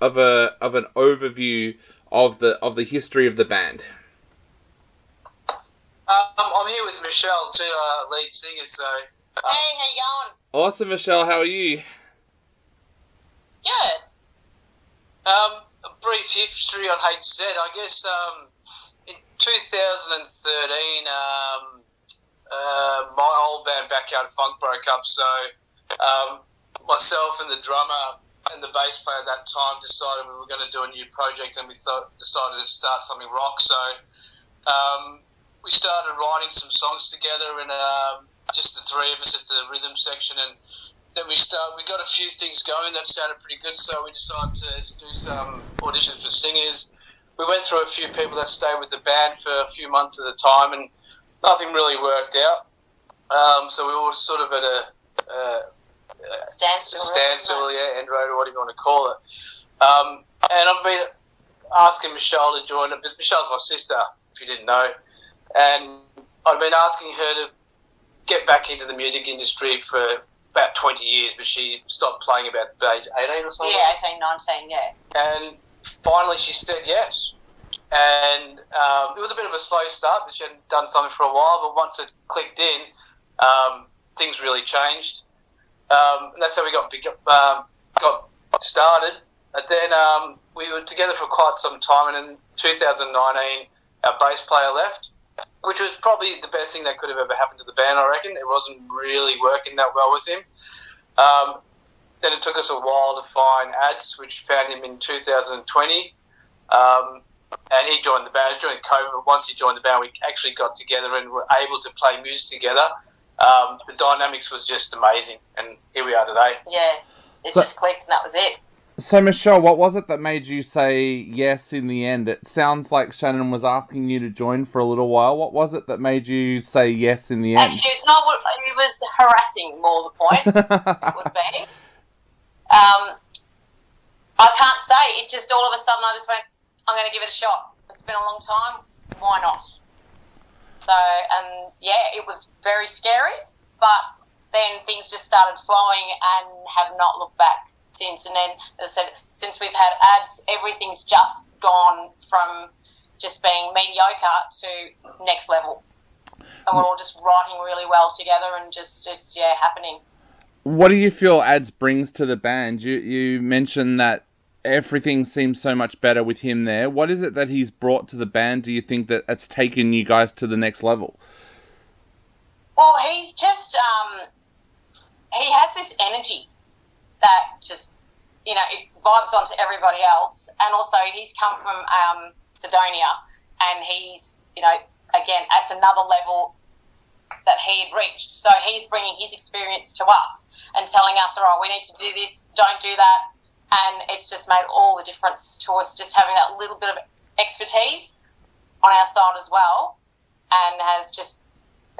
of an overview of the history of the band? I'm here with Michelle too, lead singer. So, hey, how you going? Awesome, Michelle. How are you? Good. A brief history on HZED. I guess in 2013, my old band Backyard Funk broke up. So myself and the drummer and the bass player at that time decided we were going to do a new project, and we decided to start something rock. So we started writing some songs together, and just the three of us, just the rhythm section, and then we got a few things going that sounded pretty good. So we decided to do some auditions for singers. We went through a few people that stayed with the band for a few months at a time, and nothing really worked out. So we were sort of at a standstill, yeah, end road, or whatever you want to call it. And I've been asking Michelle to join it, because Michelle's my sister, if you didn't know. And I've been asking her to get back into the music industry for about 20 years, but she stopped playing about age 18 or something. Yeah, 18, 19, yeah. And finally she said yes. And it was a bit of a slow start, because she hadn't done something for a while, but once it clicked in, things really changed. And that's how we got started. And then we were together for quite some time, and in 2019 our bass player left, which was probably the best thing that could have ever happened to the band, I reckon. It wasn't really working that well with him. Then it took us a while to find Ads, which found him in 2020. And he joined the band. It was during COVID, but once he joined the band, we actually got together and were able to play music together. The dynamics was just amazing, and here we are today. Yeah, it just clicked, and that was it. So, Michelle, what was it that made you say yes in the end? It sounds like Shannon was asking you to join for a little while. What was it that made you say yes in the end? Actually, it's not. It was harassing, more the point. It would be. I can't say. It just all of a sudden I just went, I'm going to give it a shot. It's been a long time. Why not? So, and yeah, it was very scary, but then things just started flowing and have not looked back since. And then, as I said, since we've had Ads, everything's just gone from just being mediocre to next level. And we're all just writing really well together, and just, it's, happening. What do you feel Ads brings to the band? You mentioned that everything seems so much better with him there. What is it that he's brought to the band, do you think, that it's taken you guys to the next level? Well, he's just, he has this energy that just, it vibes onto everybody else. And also he's come from Sidonia, and he's, again, at another level that he had reached. So he's bringing his experience to us and telling us, all right, we need to do this, don't do that. And it's just made all the difference to us, just having that little bit of expertise on our side as well, and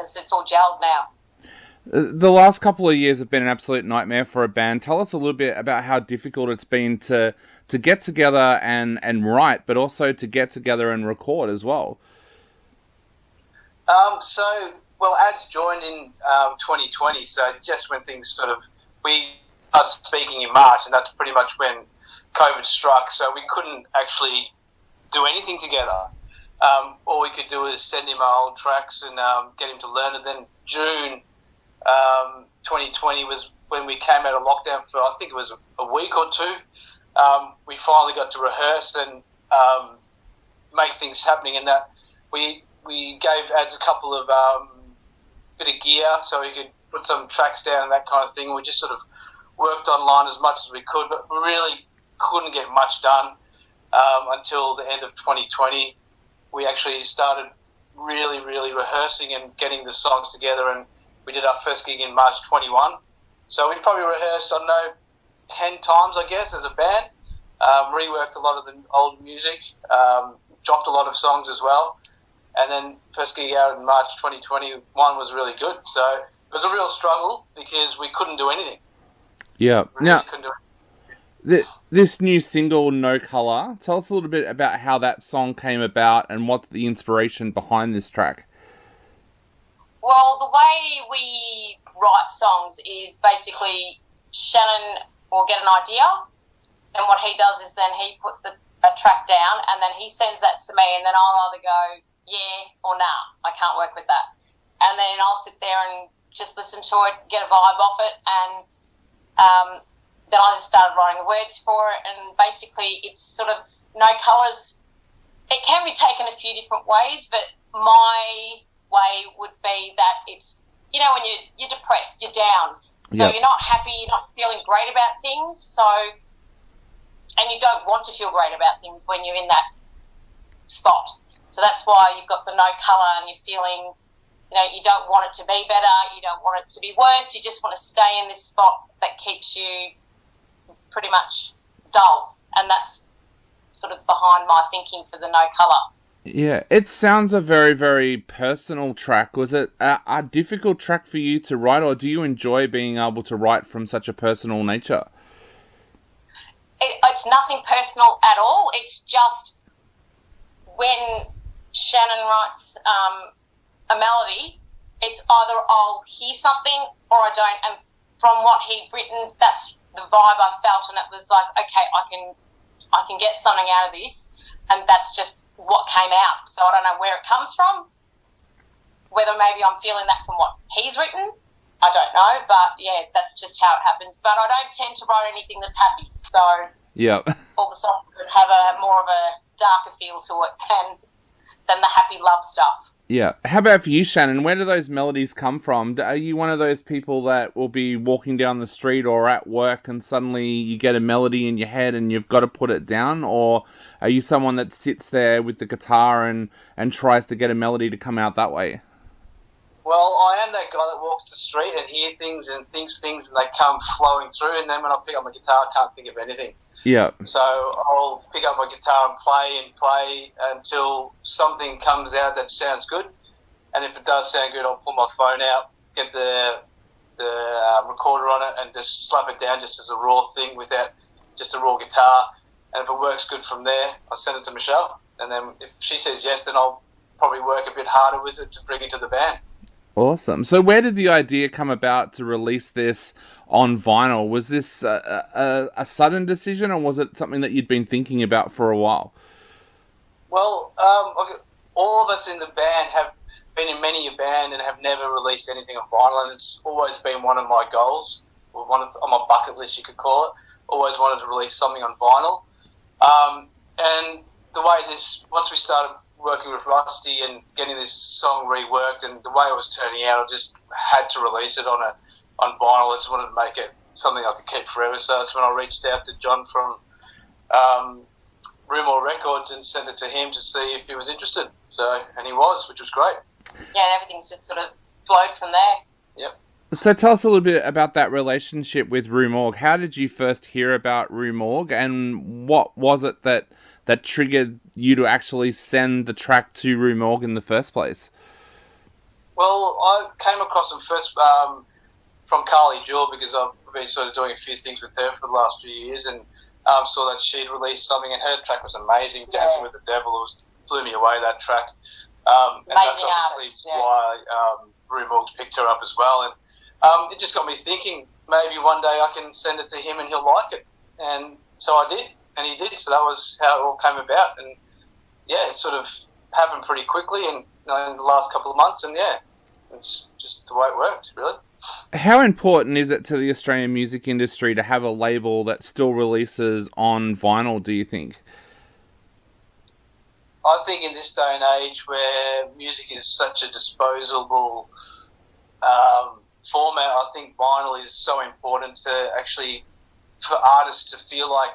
it's all gelled now. The last couple of years have been an absolute nightmare for a band. Tell us a little bit about how difficult it's been to get together and write, but also to get together and record as well. Ads joined in 2020, so just when things we started speaking in March, and that's pretty much when COVID struck, so we couldn't actually do anything together. All we could do is send him our old tracks and get him to learn. And then June 2020 was when we came out of lockdown for, I think it was a week or two. We finally got to rehearse and make things happening, and that we gave Ads a couple of bit of gear so he could put some tracks down and that kind of thing. We just sort of worked online as much as we could, but we really couldn't get much done until the end of 2020. We actually started really, really rehearsing and getting the songs together, and we did our first gig in March 21. So we probably rehearsed, 10 times, I guess, as a band. Reworked a lot of the old music, dropped a lot of songs as well. And then first gig out in March 2021 was really good. So it was a real struggle because we couldn't do anything. Yeah. Really now, this new single, No Colour, tell us a little bit about how that song came about and what's the inspiration behind this track. Well, the way we write songs is basically Shannon will get an idea, then what he does is then he puts a track down and then he sends that to me, and then I'll either go, yeah or nah, I can't work with that. And then I'll sit there and just listen to it, get a vibe off it, and then I just started writing the words for it, and basically it's sort of No Colours. It can be taken a few different ways, but my way would be that it's, you know, when you're depressed, you're down, so you're not happy, you're not feeling great about things, so, and you don't want to feel great about things when you're in that spot. So that's why you've got the no colour, and you're feeling, you know, you don't want it to be better, you don't want it to be worse, you just want to stay in this spot that keeps you pretty much dull, and that's sort of behind my thinking for the no colour. Yeah, it sounds a very, very personal track. Was it a difficult track for you to write, or do you enjoy being able to write from such a personal nature? It's nothing personal at all. It's just when Shannon writes a melody, it's either I'll hear something or I don't, and from what he'd written, that's the vibe I felt, and it was like, okay, I can get something out of this, and that's just what came out. So I don't know where it comes from, whether maybe I'm feeling that from what he's written, I don't know, but yeah, that's just how it happens. But I don't tend to write anything that's happy, so all the songs would have a more of a darker feel to it than the happy love stuff. Yeah. How about for you, Shannon? Where do those melodies come from? Are you one of those people that will be walking down the street or at work and suddenly you get a melody in your head and you've got to put it down? Or are you someone that sits there with the guitar and tries to get a melody to come out that way? Well, I am that guy that walks the street and hears things and thinks things and they come flowing through, and then when I pick up my guitar, I can't think of anything. Yeah. So I'll pick up my guitar and play until something comes out that sounds good. And if it does sound good, I'll pull my phone out, get the recorder on it, and just slap it down just as a raw thing without just a raw guitar. And if it works good from there, I'll send it to Michelle. And then if she says yes, then I'll probably work a bit harder with it to bring it to the band. Awesome. So where did the idea come about to release this on vinyl? Was this a sudden decision, or was it something that you'd been thinking about for a while? Well, all of us in the band have been in many a band and have never released anything on vinyl, and it's always been one of my goals, or on my bucket list, you could call it. Always wanted to release something on vinyl. And the way once we started working with Rusty and getting this song reworked, and the way it was turning out, I just had to release it on vinyl. I just wanted to make it something I could keep forever. So that's when I reached out to John from Rumor Records and sent it to him to see if he was interested. And he was, which was great. Yeah, everything's just sort of flowed from there. Yep. So tell us a little bit about that relationship with Rue Morgue. How did you first hear about Rue Morgue, and what was it that triggered you to actually send the track to Rue Morgue in the first place? Well, I came across them first from Carly Jewell, because I've been sort of doing a few things with her for the last few years, and saw that she'd released something, and her track was amazing, Dancing with the Devil. Blew me away, that track. And that's obviously why Rue Morgue picked her up as well. And it just got me thinking, maybe one day I can send it to him and he'll like it. And so I did, and he did. So that was how it all came about. And yeah, it sort of happened pretty quickly in the last couple of months. And yeah, it's just the way it worked, really. How important is it to the Australian music industry to have a label that still releases on vinyl, do you think? I think in this day and age where music is such a disposable format, I think vinyl is so important to actually, for artists to feel like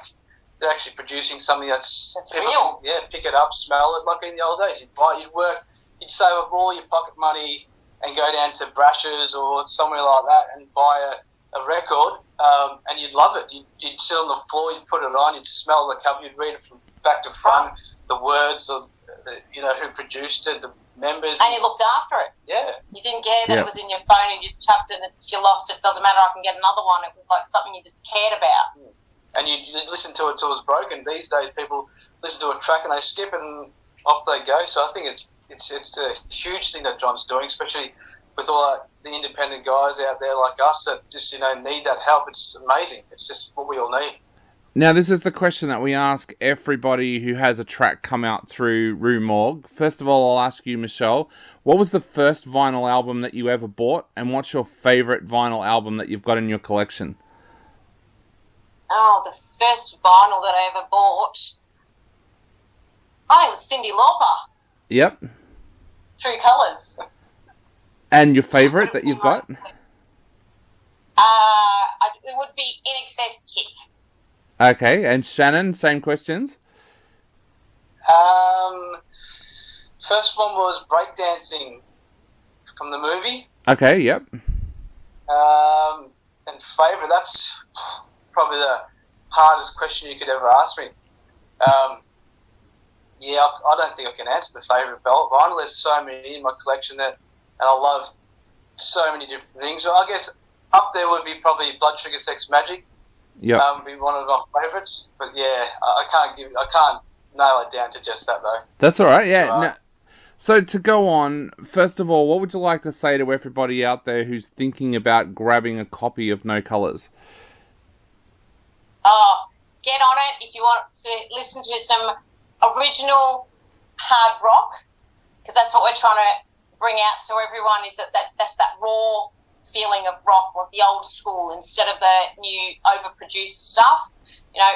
they're actually producing something that's real. Yeah, pick it up, smell it. Like in the old days, you'd save up all your pocket money and go down to Brash's or somewhere like that and buy a record, and you'd love it. You'd sit on the floor, you'd put it on, you'd smell the cover, you'd read it from back to front, the words of who produced it, the members. And you looked after it. Yeah. You didn't care that it was in your phone and you just chucked it, and if you lost it, doesn't matter, I can get another one. It was like something you just cared about. And you listen to it till it's broken. These days people listen to a track and they skip it and off they go. So I think it's a huge thing that John's doing, especially with all the independent guys out there like us that just need that help. It's amazing. It's just what we all need. Now, this is the question that we ask everybody who has a track come out through Rue Morgue. First of all, I'll ask you, Michelle, what was the first vinyl album that you ever bought, and what's your favourite vinyl album that you've got in your collection? Oh, the first vinyl that I ever bought, I think it was Cyndi Lauper. Yep. True Colours. And your favourite that you've got? It would be In Excess Kick. Okay, and Shannon, same questions? First one was breakdancing from the movie. Okay, yep. And favourite, that's probably the hardest question you could ever ask me. Yeah, I don't think I can answer the favourite vinyl. There's so many in my collection and I love so many different things. So I guess up there would be probably Blood Sugar Sex Magic. Yeah. Be one of my favourites. But yeah, I can't nail it down to just that though. That's all right. Yeah. No. So to go on, first of all, what would you like to say to everybody out there who's thinking about grabbing a copy of No Colours? Oh, get on it if you want to listen to some original hard rock, because that's what we're trying to bring out to everyone, is that's that raw feeling of rock, of the old school, instead of the new overproduced stuff. You know,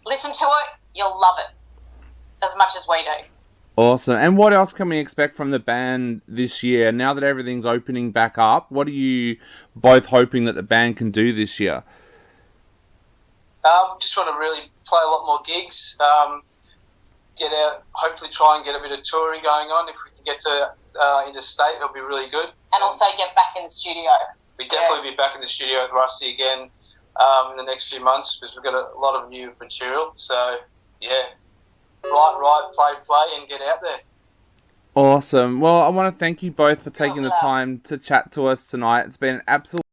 listen to it, you'll love it as much as we do. Awesome. And what else can we expect from the band this year? Now that everything's opening back up, what are you both hoping that the band can do this year? Just want to really play a lot more gigs, get out, hopefully try and get a bit of touring going on. If we can get to interstate, it'll be really good. And also get back in the studio. We'll definitely be back in the studio with Rusty again in the next few months, because we've got a lot of new material. So, yeah, write, play, and get out there. Awesome. Well, I want to thank you both for taking the time to chat to us tonight. It's been an absolute